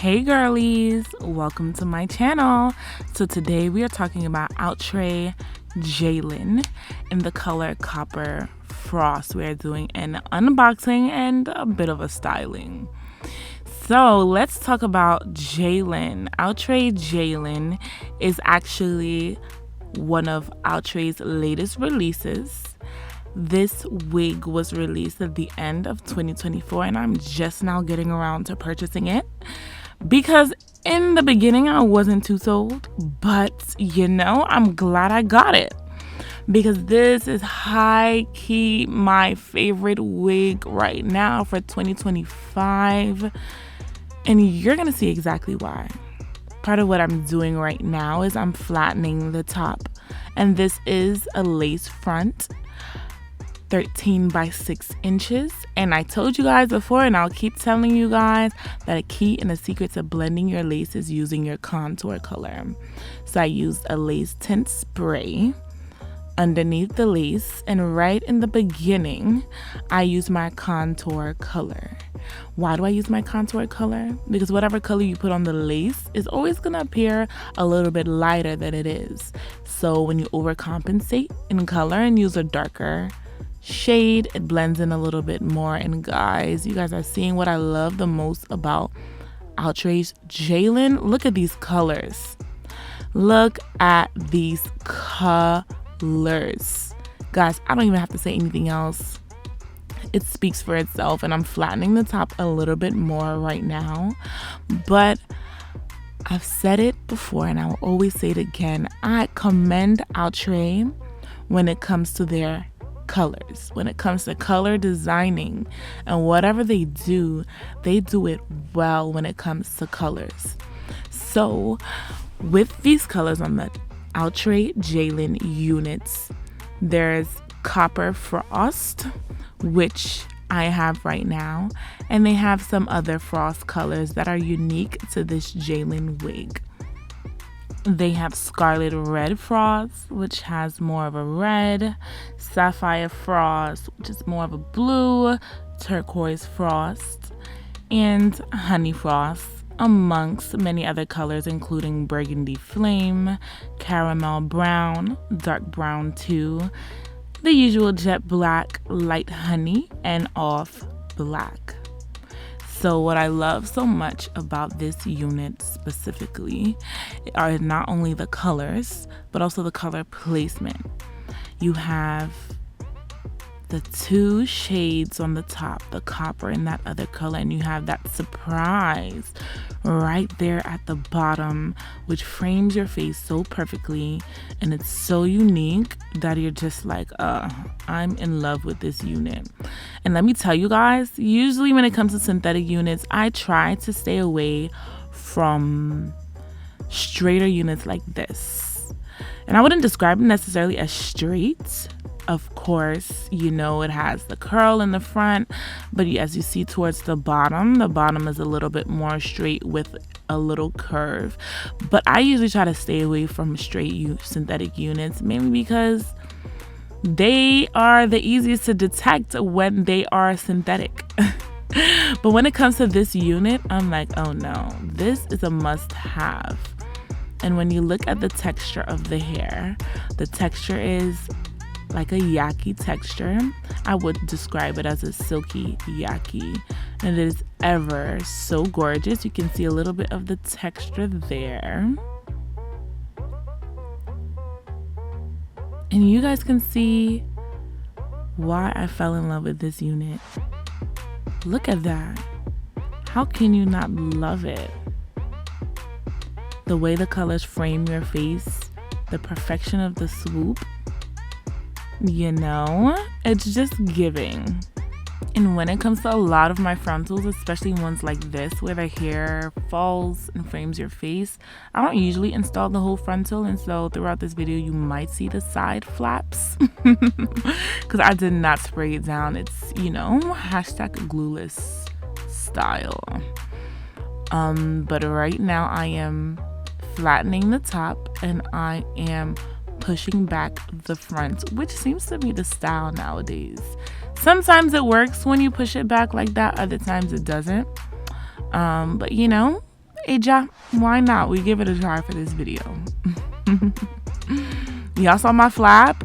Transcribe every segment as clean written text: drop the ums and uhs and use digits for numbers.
Hey girlies, welcome to my channel. So today we are talking about Outre Jaylin in the color Copper Frost. We are doing an unboxing and a bit of a styling. So let's talk about Jaylin. Outre Jaylin is actually one of Outre's latest releases. This wig was released at the end of 2024 and I'm just now getting around to purchasing it because in the beginning I wasn't too sold, but I'm glad I got it because this is high key my favorite wig right now for 2025, and you're gonna see exactly why. Part of what I'm doing right now is I'm flattening the top, and this is a lace front 13 by 6 inches, and I told you guys before and I'll keep telling you guys that a key and a secret to blending your lace is using your contour color. So I used a lace tint spray underneath the lace, and right in the beginning I use my contour color. Why do I use my contour color? Because whatever color you put on the lace is always gonna appear a little bit lighter than it is. So when you overcompensate in color and use a darker shade, it blends in a little bit more. And guys, you guys are seeing what I love the most about Outre's Jaylin. Look at these colors. Look at these colors. Guys, I don't even have to say anything else. It speaks for itself, and I'm flattening the top a little bit more right now. But I've said it before and I will always say it again. I commend Outre when it comes to their colors, when it comes to color designing, and whatever they do it well when it comes to colors. So with these colors on the Outre Jaylin units, there's Copper Frost, which I have right now, and they have some other frost colors that are unique to this Jaylin wig. They have Scarlet Red Frost, which has more of a red, Sapphire Frost, which is more of a blue, Turquoise Frost, and Honey Frost, amongst many other colors including Burgundy Flame, Caramel Brown, Dark Brown 2, the usual Jet Black, Light Honey, and Off Black. So what I love so much about this unit specifically are not only the colors, but also the color placement. You have the two shades on the top, the copper and that other color, and you have that surprise right there at the bottom, which frames your face so perfectly, and it's so unique that you're just like, I'm in love with this unit. And let me tell you guys, usually when it comes to synthetic units, I try to stay away from straighter units like this. And I wouldn't describe it necessarily as straight. Of course, it has the curl in the front, but as you see towards the bottom is a little bit more straight with a little curve. But I usually try to stay away from straight synthetic units, mainly because they are the easiest to detect when they are synthetic. But when it comes to this unit, I'm like, oh no, this is a must-have. And when you look at the texture of the hair, the texture is like a yaki texture. I would describe it as a silky yaki, and it is ever so gorgeous. You can see a little bit of the texture there, and you guys can see why I fell in love with this unit. Look at that. How can you not love it? The way the colors frame your face, the perfection of the swoop, it's just giving. And when it comes to a lot of my frontals, especially ones like this where the hair falls and frames your face, I don't usually install the whole frontal, and so throughout this video you might see the side flaps because I did not spray it down. It's hashtag glueless style. But right now I am flattening the top and I am pushing back the front, which seems to be the style nowadays. Sometimes it works when you push it back like that, other times it doesn't. But Aja, why not? We give it a try for this video. Y'all saw my flap?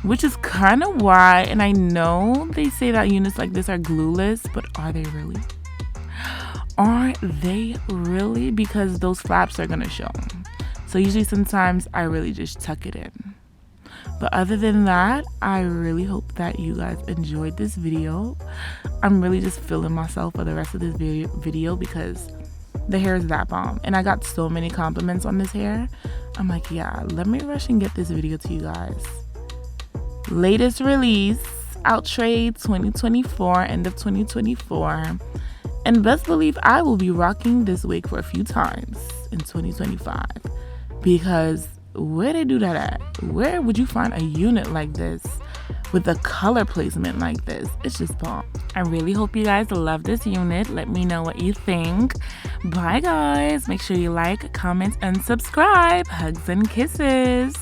Which is kind of why, and I know they say that units like this are glueless, but are they really? Are they really? Because those flaps are gonna show. So usually sometimes I really just tuck it in. But other than that, I really hope that you guys enjoyed this video. I'm really just feeling myself for the rest of this video because the hair is that bomb. And I got so many compliments on this hair. I'm like, yeah, let me rush and get this video to you guys. Latest release, Outre 2024, end of 2024. And best believe I will be rocking this wig for a few times in 2025. Because where they do that at? Where would you find a unit like this with a color placement like this? It's just bomb. I really hope you guys love this unit. Let me know what you think. Bye guys. Make sure you like, comment, and subscribe. Hugs and kisses.